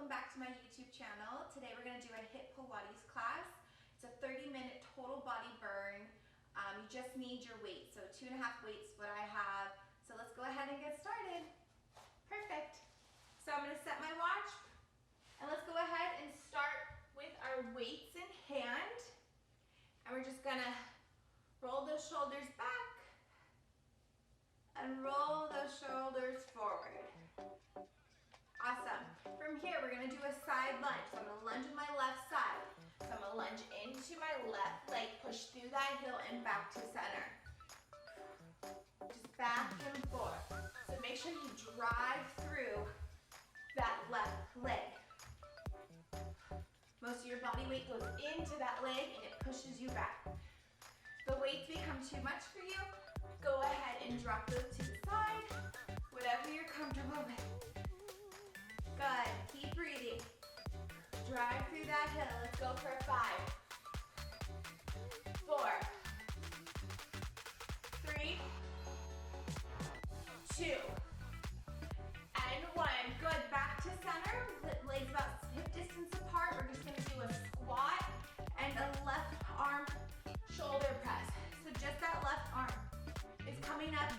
welcome back to my YouTube channel. Today we're going to do a Hiit Pilates class. It's a 30-minute total body burn. You just need your weight, so 2.5 weights is what I have. So let's go ahead and get started. Perfect. So I'm going to set my watch and let's go ahead and start with our weights in hand. And we're just going to roll those shoulders back and roll those shoulders forward. Awesome. From here, we're going to do a side lunge. So I'm going to lunge with my left side. So I'm going to lunge into my left leg, push through that heel and back to center. Just back and forth. So make sure you drive through that left leg. Most of your body weight goes into that leg and it pushes you back. If the weights become too much for you, go ahead and drop those to the side, whatever you're comfortable with. Good, keep breathing. Drive through that hill. Let's go for 5, 4, 3, 2, and 1. Good, back to center. Legs about hip distance apart. We're just gonna do a squat and a left arm shoulder press. So just that left arm is coming up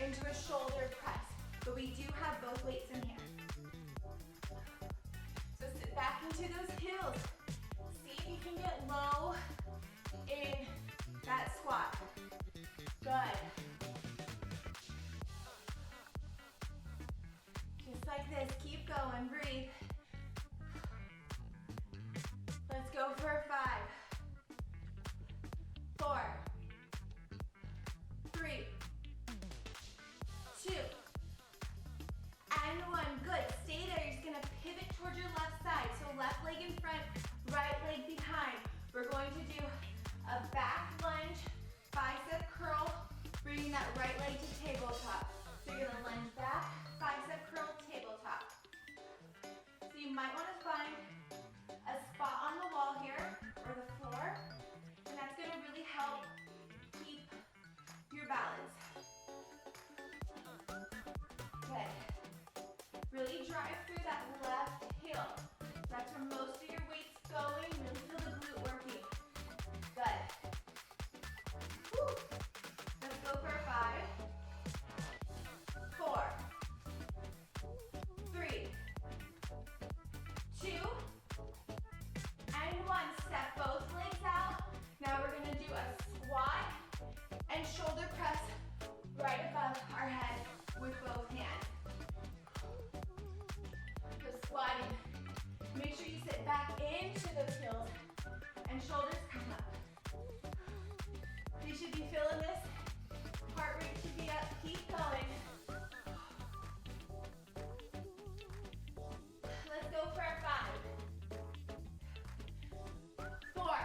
into a shoulder press, but we do have both weights in hand. So sit back into those heels. See if you can get low in that squat. Good. Just like this, keep going, breathe. Let's go for 5, 4, 3, 2, and 1. Good, stay there. You're just gonna pivot towards your left side. So left leg in front, right leg behind. We're going to do a back lunge, bicep curl, bringing that right leg to tabletop. So you're gonna lunge back, bicep curl, tabletop. So you might wanna find a spot on the wall here, or the floor, and that's gonna really help keep your balance. Good. Really drive through that left heel. That's where most of your weight's going. Really feel the glute working. Good. Woo. Let's go for 5, 4, 3, 2, and 1. Step both legs out. Now we're gonna do a squat and shoulder press right above our head with both hands. So squatting. Make sure you sit back into those heels and shoulders come up. You should be feeling this. Heart rate should be up. Keep going. Let's go for 5, 4,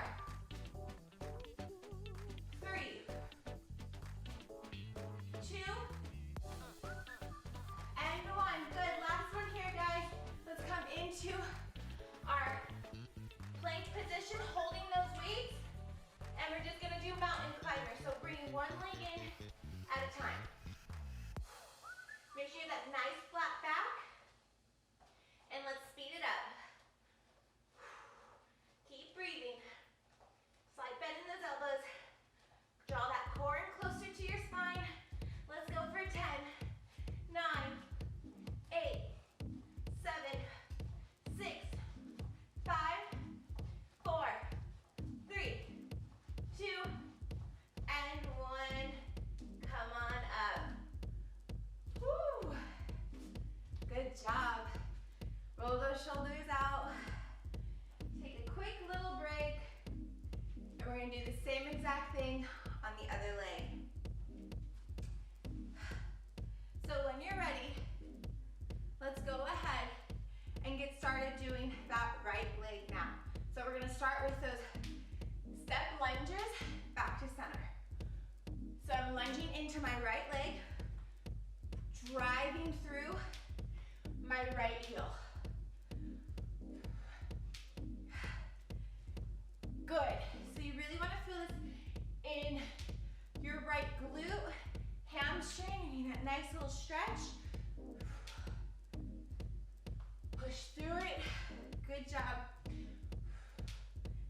3, 2, and 1. Good. Last one here, guys. Let's come into our plank position, holding those weights, and we're just gonna do mountain climber. So bring one leg in at a time. Make sure you have that nice flat back, and let's speed it up. Keep breathing. Slight bend in those elbows. Draw that core in closer to your spine. Let's go for 10, 9, 8, 7, 6, 5, 4, 3, 2, and 1. Come on up. Woo. Good job. Roll those shoulders out. Take a quick little break. And we're gonna do the same exact thing on the other leg. So when you're ready, let's go ahead and get started doing that right leg now. So we're gonna start with those step lunges back to center. So I'm lunging into my right leg, driving through my right heel. Good. So you really wanna feel this in your right glute, hamstring, that nice little stretch. Push through it. Good job.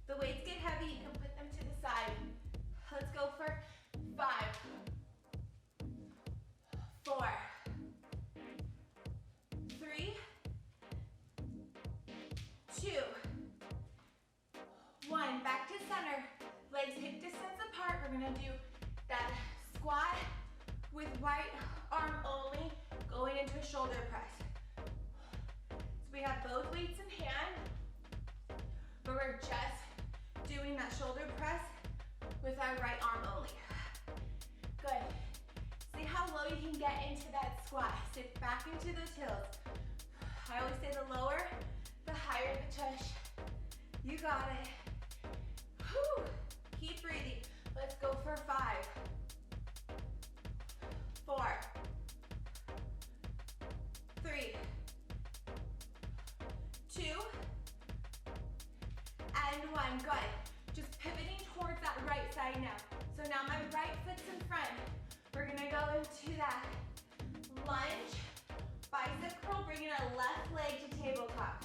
The weights get heavy, you can put them to the side. Let's go for 5, 4, 3, 2, 1. Back to center. Legs hip distance apart. We're gonna do that squat with right arm only, going into a shoulder press. So we have both weights in hand, but we're just doing that shoulder press with our right arm only. Good. See how low you can get into that squat. Sit back into those heels. I always say the lower, the higher the tush. You got it. Whew. Keep breathing. Let's go for 5, 4, 3, 2, and 1. Good. Just pivoting towards that right side now. So now my right foot's in front. We're gonna go into that lunge, bicep curl, bringing our left leg to tabletop.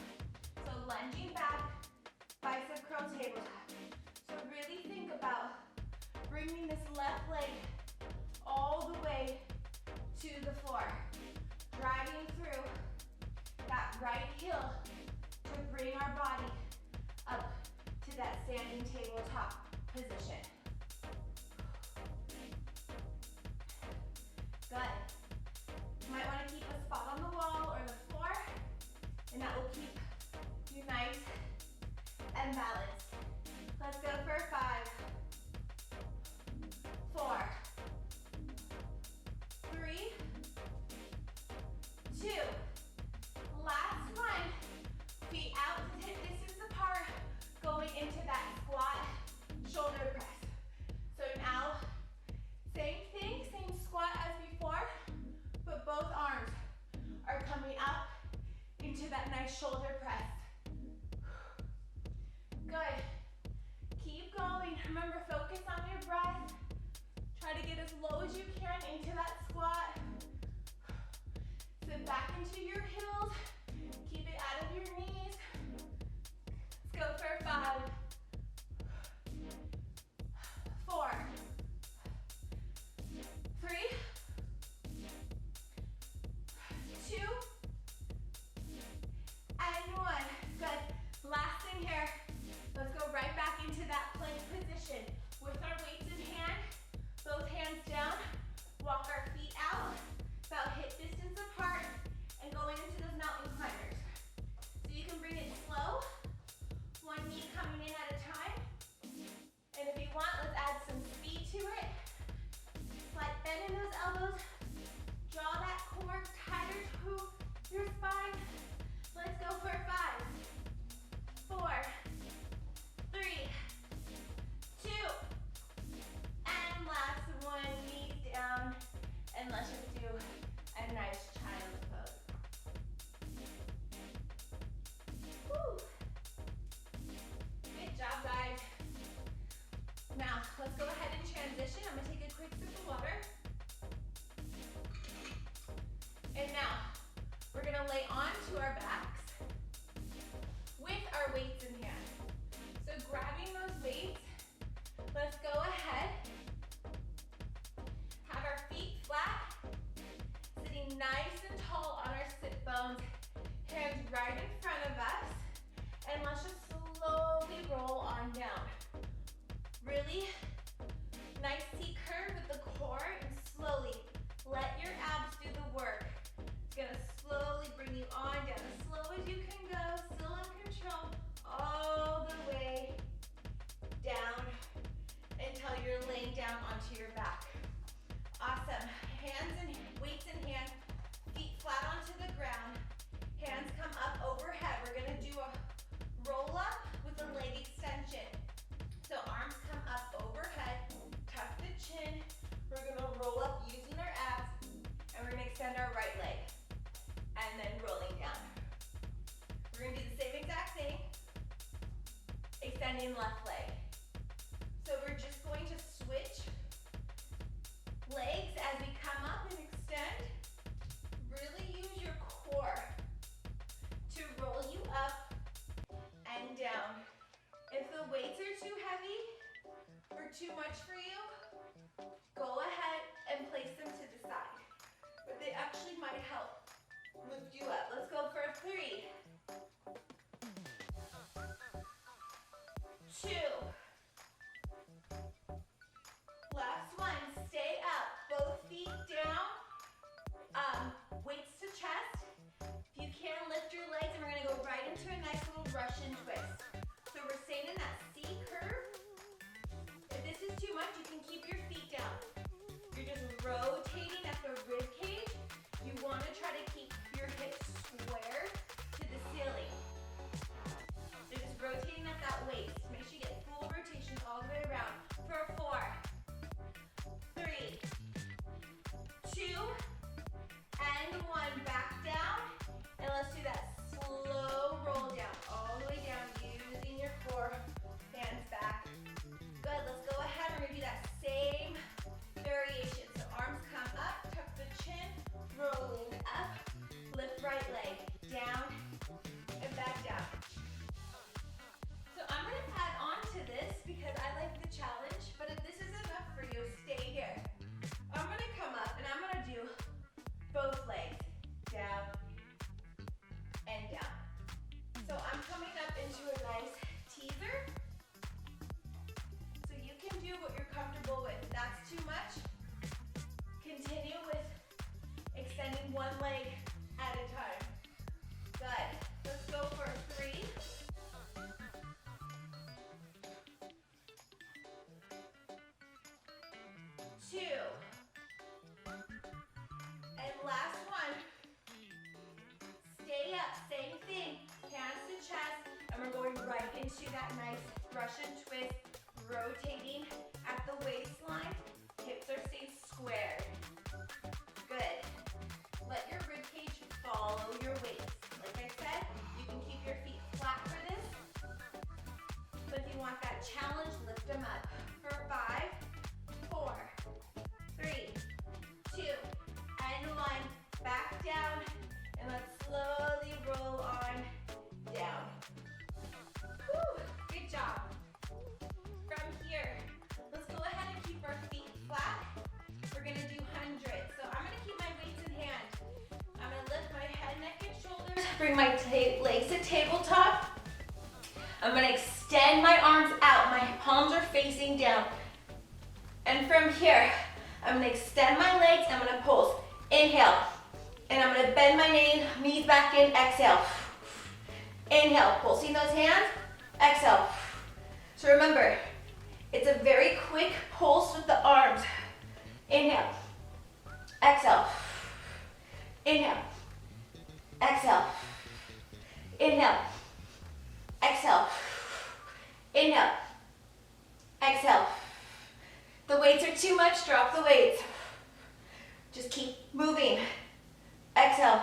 So lunging back, bicep curl, tabletop. So really think about bringing this left leg all the way to the floor. Driving through that right heel to bring our body up to that standing tabletop position. Good. You might want to keep a spot on the wall or the floor, and that will keep you nice and balanced. Let's go for 5, 4, 3, 2. Last one. Feet out to hip distance apart, going into that squat shoulder press. So now, same thing, same squat as before, but both arms are coming up into that nice shoulder press. Good. Keep going. Remember, focus on your breath. Try to get as low as you can into that squat. Sit back into your heels. Keep it out of your knees. Let's go for 5, 4, 3, 2, and 1. Good. Last thing here. Let's go right back into that plank position with our weights in hand, both hands down. Walk our feet out, about hip distance apart, and going into those mountain climbers. So you can bring it slow, one knee coming in at a time. And if you want, let's add some speed to it. Like bending those elbows, draw that core tighter to your spine. Let's go for 5, 4, 3, 2, and last one, knees down, and let's just do a nice child's pose. Woo. Good job, guys. Now, let's go ahead and transition. I'm gonna take a quick sip of water. And now, we're gonna lay onto our backs with our weights in hand. So grabbing those weights, let's go ahead, have our feet flat, sitting nice and tall on our sit bones, hands right in front of us, and let's just slowly roll on down. Really nice T curve with the core, and slowly let your abs do the work. It's gonna slowly bring you on down as slow as you can go, still in control, all the way down until you're laying down onto your back. Awesome. Hands and weights in hand, feet flat onto the ground, hands come up overhead. We're gonna do a roll up with a leg extension. So arms come up overhead, tuck the chin. We're gonna roll up using our abs, and we're gonna extend our right leg, and then rolling down. We're gonna do the same exact thing, extending left leg. So we're just going to switch legs as we come up and extend. Really use your core to roll you up too much for you, go ahead and place them to the side. But they actually might help lift you up. Let's go for 3, 2. Last one, stay up. Both feet down, weights to chest. If you can, lift your legs, and we're gonna go right into a nice little Russian twist. So we're staying in that C curve. If this is too much, you can keep your feet down. You're just rotating at the rib cage. You want to try to keep your hips square to the ceiling. So just rotating at that waist. Make sure you get full rotation all the way around. For 4, 3, 2, and 1. Back down. And let's do that slow roll down. All the way down using your core. Hands back. Good. Let's go ahead and redo that same variation. So arms come up, tuck the chin, rolling up, lift right leg, down, and back down. So I'm going to add on to this because I like the challenge, but if this is enough for you, stay here. I'm going to come up and I'm going to do both legs, down and down. So I'm coming up into a nice teaser. So you can do what you're comfortable with. If that's too much, continue with extending one leg at a time. Good. Let's go for 3, 2, and last one. Stay up, same thing, hands to chest, and we're going right into that nice Russian twist, rotating at the waistline. Hips are staying squared. Good. Let your rib cage follow your waist. Like I said, you can keep your feet flat for this, but if you want that challenge, lift them up. For 5, 4, 3, 2, and 1. Back down, and let's slowly roll on down. Woo, good job. From here, let's go ahead and keep our feet flat. We're gonna do 100. So I'm gonna keep my weights in hand. I'm gonna lift my head, neck, and shoulders. Bring my legs to tabletop. I'm gonna extend my arms out. My palms are facing down. And from here, I'm gonna extend my legs. I'm gonna pulse. Inhale. And I'm gonna bend my knees back in. Exhale. Inhale, pulsing those hands. Exhale. So remember, it's a very quick pulse with the arms. Inhale. Exhale. Inhale. Exhale. Inhale. Exhale. Inhale. Exhale. The weights are too much, drop the weights. Just keep moving. Exhale.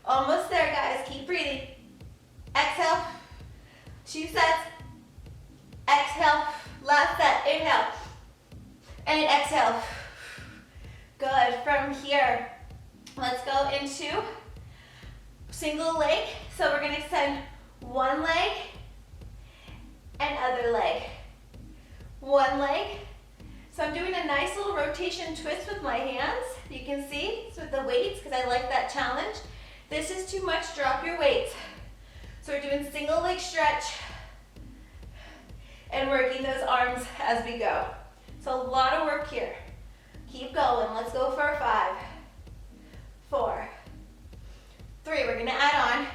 Almost there, guys. Keep breathing. Exhale. 2 sets. Exhale. Last set. Inhale. And exhale. Good. From here, let's go into single leg. So we're going to extend one leg and other leg. One leg. So I'm doing a nice little rotation twist with my hands. You can see, it's with the weights because I like that challenge. This is too much, drop your weights. So we're doing single leg stretch and working those arms as we go. So a lot of work here. Keep going, let's go for 5, 4, 3, we're gonna add on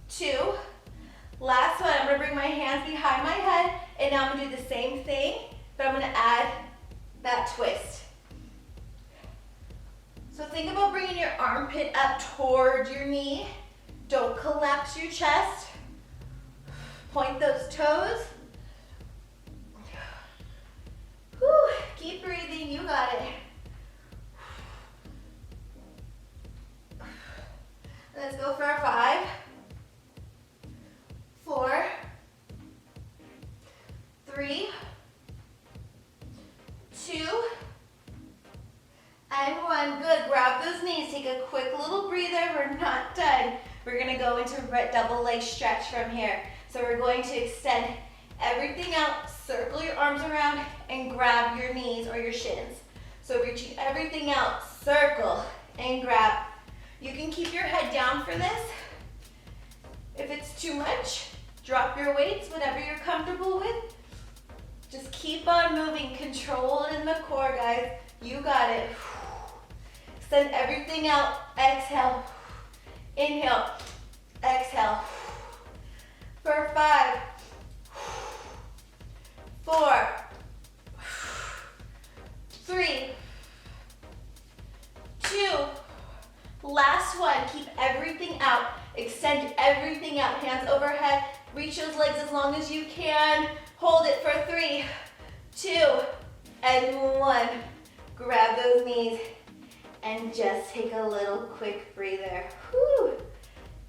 2. Last one, I'm gonna bring my hands behind my head and now I'm gonna do the same thing, but I'm gonna add that twist. So think about bringing your armpit up towards your knee. Don't collapse your chest. Point those toes. Whew. Keep breathing, you got it. Let's go for our 5, 4, 3, 2, and 1. Good. Grab those knees. Take a quick little breather. We're not done. We're going to go into double leg stretch from here. So we're going to extend everything out, circle your arms around, and grab your knees or your shins. So reaching everything out, circle and grab. You can keep your head down for this. If it's too much, drop your weights, whatever you're comfortable with. Just keep on moving, control it in the core, guys. You got it. Send everything out, exhale, inhale, exhale. For 5, 4, 3, 2, last one. Keep everything out, extend everything out, hands overhead, reach those legs as long as you can. Hold it for 3, 2, and 1. Grab those knees and just take a little quick breather. Whew.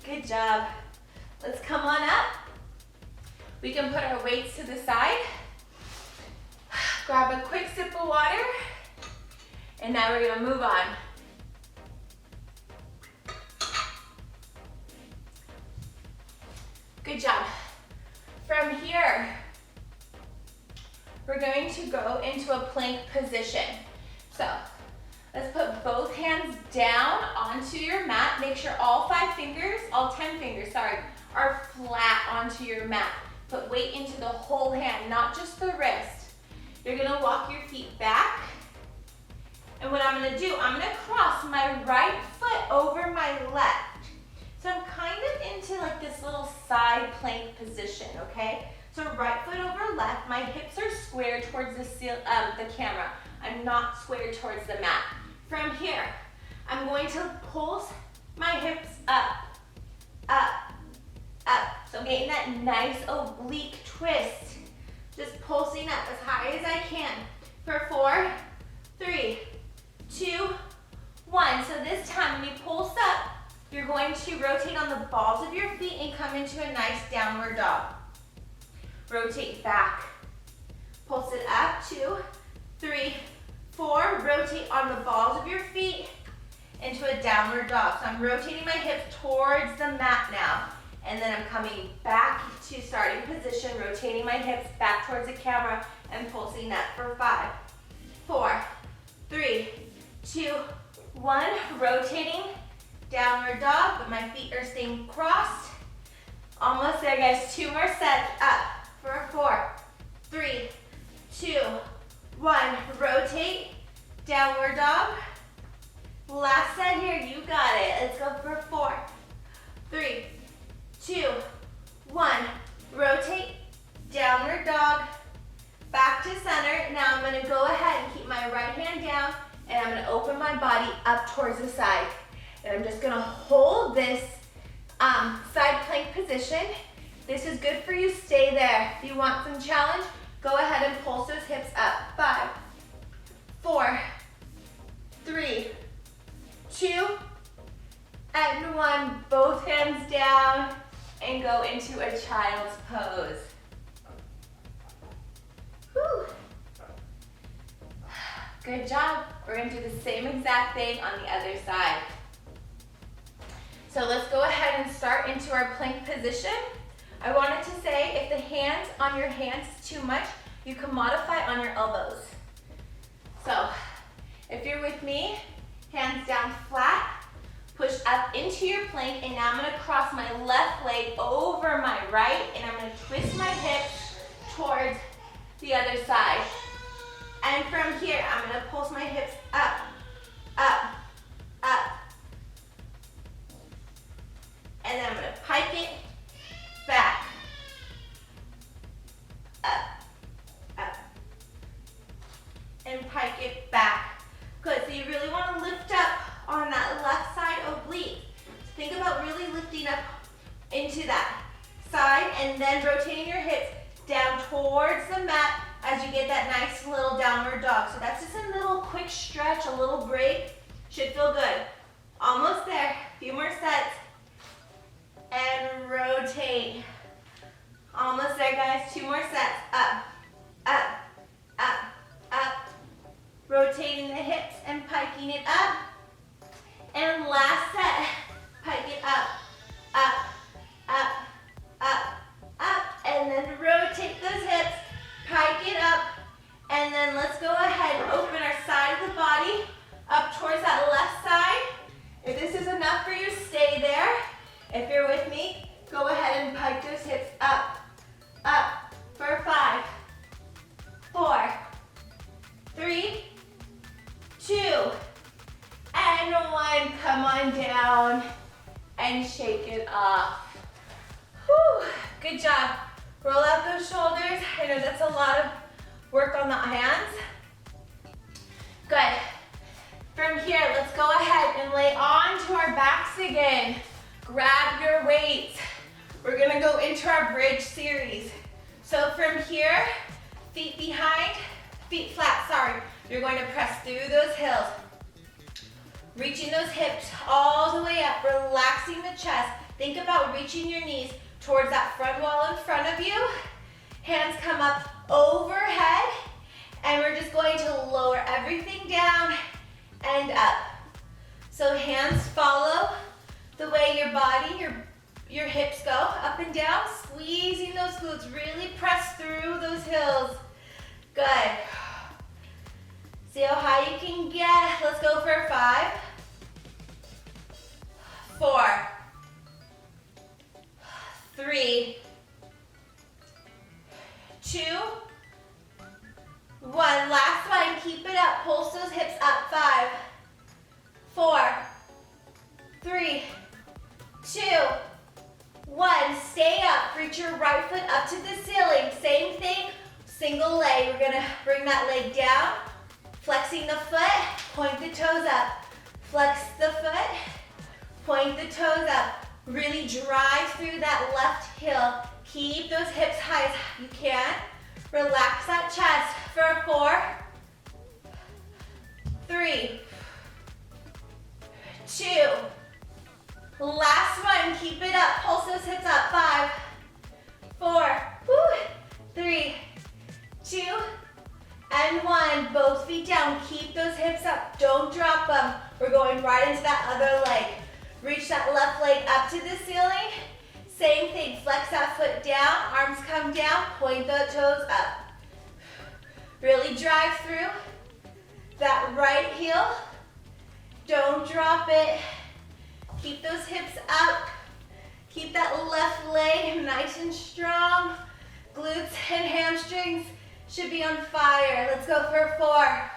Good job. Let's come on up. We can put our weights to the side. Grab a quick sip of water. And now we're gonna move on. Good job. From here, we're going to go into a plank position. So let's put both hands down onto your mat. Make sure all 5 fingers, all 10 fingers, sorry, are flat onto your mat. Put weight into the whole hand, not just the wrist. You're gonna walk your feet back. And what I'm gonna do, I'm gonna cross my right foot over my left. So I'm kind of into like this little side plank position, okay? So right foot over left, my hips are squared towards the camera. I'm not squared towards the mat. From here, I'm going to pulse my hips up, up, up. So I'm getting that nice oblique twist. Just pulsing up as high as I can. For 4, 3, 2, 1. So this time when you pulse up, you're going to rotate on the balls of your feet and come into a nice downward dog. Rotate back. Pulse it up, 2, 3, 4. Rotate on the balls of your feet into a downward dog. So I'm rotating my hips towards the mat now. And then I'm coming back to starting position, rotating my hips back towards the camera and pulsing up for 5, 4, 3, 2, 1. Rotating, downward dog, but my feet are staying crossed. Almost there, guys. 2 more sets. Up for 4, 3, 2, 1. Rotate, downward dog. Last set here. You got it. Let's go for 4, 3, 2, 1. Rotate, downward dog, back to center. Now I'm going to go ahead and keep my right hand down, and I'm going to open my body up towards the side. And I'm just going to hold this side plank position. This is good for you. Stay there. If you want some challenge, go ahead and pulse those hips up. 5, 4, 3, 2, and 1. Both hands down and go into a child's pose. Whew. Good job. We're going to do the same exact thing on the other side. So let's go ahead and start into our plank position. I wanted to say if the hands on your hands is too much, you can modify on your elbows. So if you're with me, hands down flat, push up into your plank, and now I'm going to cross my left leg over my right, and I'm going to twist my hips towards the other side. And from here, I'm going to pulse my hips up, up, up. And then I'm going to pike it back, up, up, and pike it back. Good, so you really want to lift up on that left side oblique. So think about really lifting up into that side and then rotating your hips down towards the mat as you get that nice little downward dog. So that's just a little quick stretch, a little break. Should feel good. Almost there. A few more sets. And rotate. Almost there, guys. 2 more sets. Up, up, up, up. Rotating the hips and piking it up. And last set. Pike it up, up, up, up, up. And then rotate those off. Whew. Good job. Roll out those shoulders. I know that's a lot of work on the hands. Good. From here, let's go ahead and lay onto our backs again. Grab your weights. We're gonna go into our bridge series. So from here, feet behind, feet flat, sorry. You're going to press through those heels. Reaching those hips all the way up, relaxing the chest. Think about reaching your knees towards that front wall in front of you. Hands come up overhead, and we're just going to lower everything down and up. So hands follow the way your body, your hips go up and down, squeezing those glutes. Really press through those heels. Good. See how high you can get. Let's go for 5, 4, 3, 2, 1. Last one. Keep it up. Pulse those hips up. 5, 4, 3, 2, 1. Stay up. Reach your right foot up to the ceiling. Same thing. Single leg. We're going to bring that leg down. Flexing the foot. Point the toes up. Flex the foot. Point the toes up. Really drive through that left heel. Keep those hips high as you can. Relax that chest for 4, 3, 2. Last one. Keep it up. Pulse those hips up. 5, 4, 3, 2, and 1. Both feet down. Keep those hips up. Don't drop them. We're going right into that other leg. Reach that left leg up to the ceiling. Same thing. Flex that foot down. Arms come down. Point the toes up. Really drive through that right heel. Don't drop it. Keep those hips up. Keep that left leg nice and strong. Glutes and hamstrings should be on fire. Let's go for 4,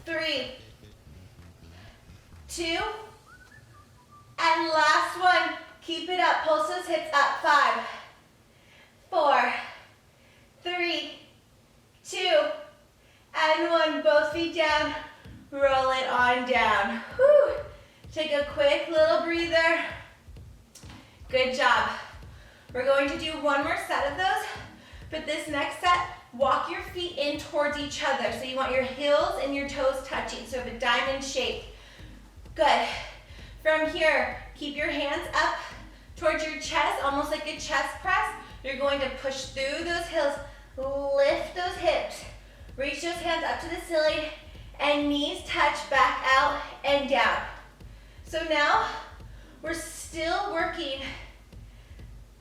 3, 2, and last one. Keep it up. Pulse those hips up. 5, 4, 3, 2, and 1. Both feet down. Roll it on down. Whew. Take a quick little breather. Good job. We're going to do one more set of those, but this next set, walk your feet in towards each other. So you want your heels and your toes touching, so a diamond shape. Good. From here, keep your hands up towards your chest, almost like a chest press. You're going to push through those heels, lift those hips, reach those hands up to the ceiling, and knees touch back out and down. So now, we're still working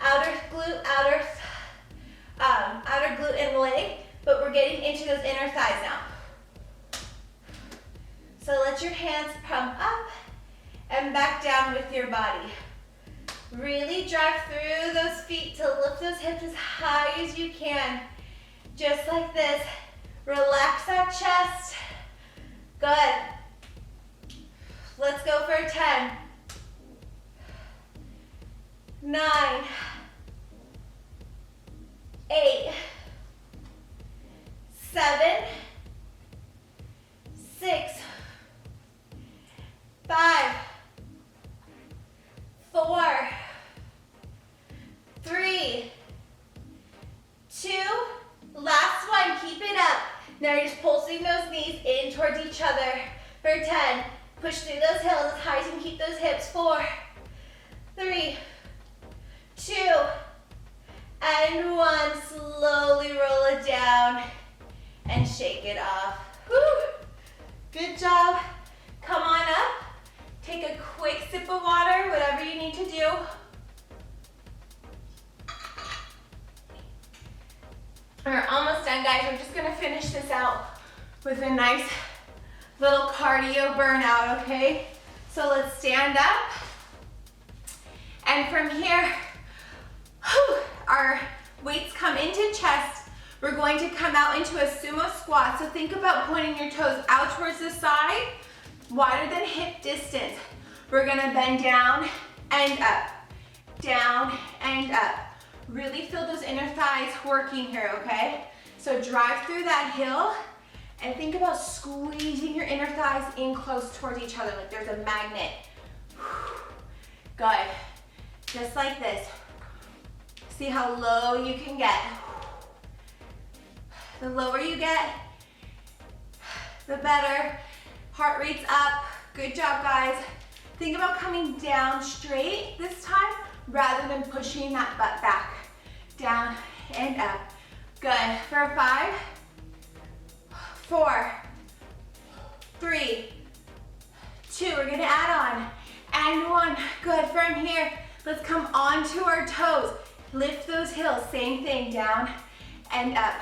outer glute and leg, but we're getting into those inner thighs now. So let your hands pump up and back down with your body. Really drive through those feet to lift those hips as high as you can. Just like this. Relax that chest. Good. Let's go for 10, 9, 8, 7, 6, 5, 4, 3, 2, last one. Keep it up. Now you're just pulsing those knees in towards each other for 10. Push through those heels as high as you can keep those hips. 4, 3, 2, and 1. Slowly roll it down and shake it off. Whew. Good job. Come on up. Take a quick sip of water, whatever you need to do. We're almost done, guys. We're just going to finish this out with a nice little cardio burnout, okay? So let's stand up. And from here, our weights come into chest. We're going to come out into a sumo squat. So think about pointing your toes out towards the side, wider than hip distance. We're gonna bend down and up. Down and up. Really feel those inner thighs working here, okay? So drive through that hill and think about squeezing your inner thighs in close towards each other like there's a magnet. Good. Just like this. See how low you can get. The lower you get, the better. Heart rate's up. Good job, guys. Think about coming down straight this time rather than pushing that butt back. Down and up. Good. For 5, 4, 3, 2. We're gonna add on. And 1. Good. From here, let's come onto our toes. Lift those heels. Same thing. Down and up.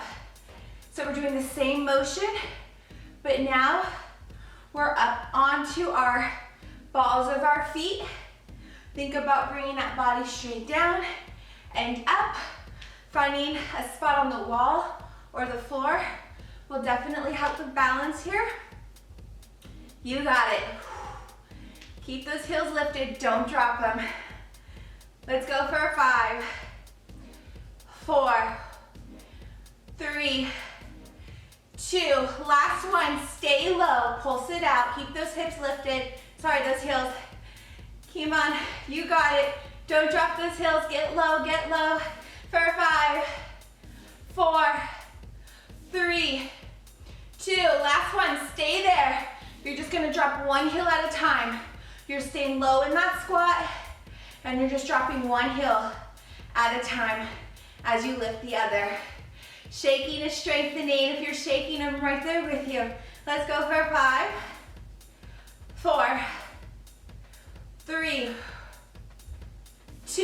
So we're doing the same motion, but now we're up onto our balls of our feet. Think about bringing that body straight down and up. Finding a spot on the wall or the floor will definitely help with balance here. You got it. Keep those heels lifted, don't drop them. Let's go for 5, 4, 3, 2. Last one, stay low, pulse it out, keep those hips lifted. Sorry, those heels. Keep on, you got it. Don't drop those heels, get low, get low. For 5, 4, 3, 2. Last one, stay there. You're just gonna drop one heel at a time. You're staying low in that squat, and you're just dropping one heel at a time as you lift the other. Shaking is strengthening. If you're shaking, I'm right there with you. Let's go for 5, 4, 3, 2,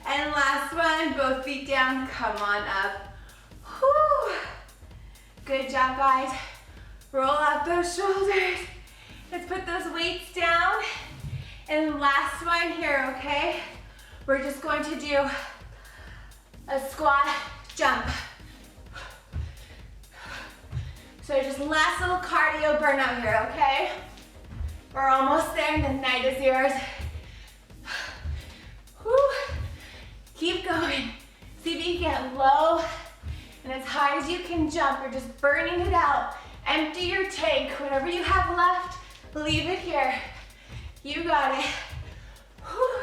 and last one, both feet down, come on up. Whew. Good job, guys. Roll out those shoulders. Let's put those weights down. And last one here, okay? We're just going to do a squat jump. So just last little cardio burnout here, okay? We're almost there and the night is yours. Whew. Keep going. See if you can get low and as high as you can jump. You're just burning it out. Empty your tank. Whatever you have left, leave it here. You got it. Whew.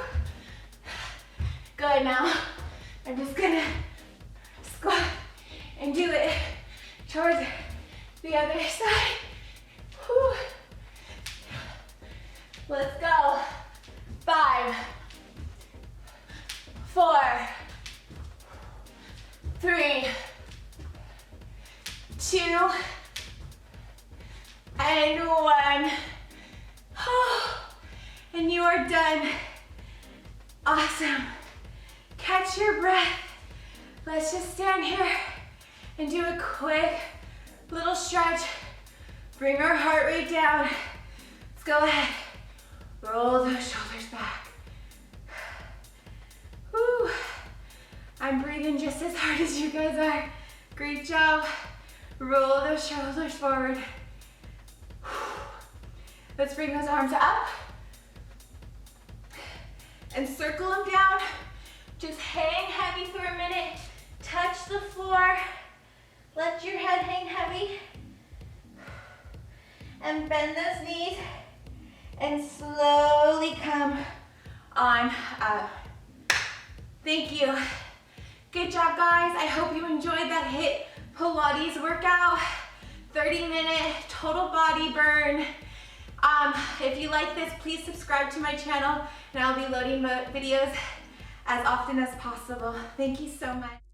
Good, now I'm just gonna squat and do it towards the other side. Whew. Let's go. 5, 4, 3, 2, and 1. And you are done. Awesome. Catch your breath. Let's just stand here and do a quick little stretch. Bring our heart rate down. Let's go ahead. Roll those shoulders back. Whew. I'm breathing just as hard as you guys are. Great job. Roll those shoulders forward. Let's bring those arms up and circle them down. Just hang heavy for a minute. Touch the floor. Let your head hang heavy. And bend those knees and slowly come on up. Thank you. Good job, guys. I hope you enjoyed that Hiit Pilates workout. 30-minute total body burn. If you like this, please subscribe to my channel and I'll be loading videos as often as possible. Thank you so much.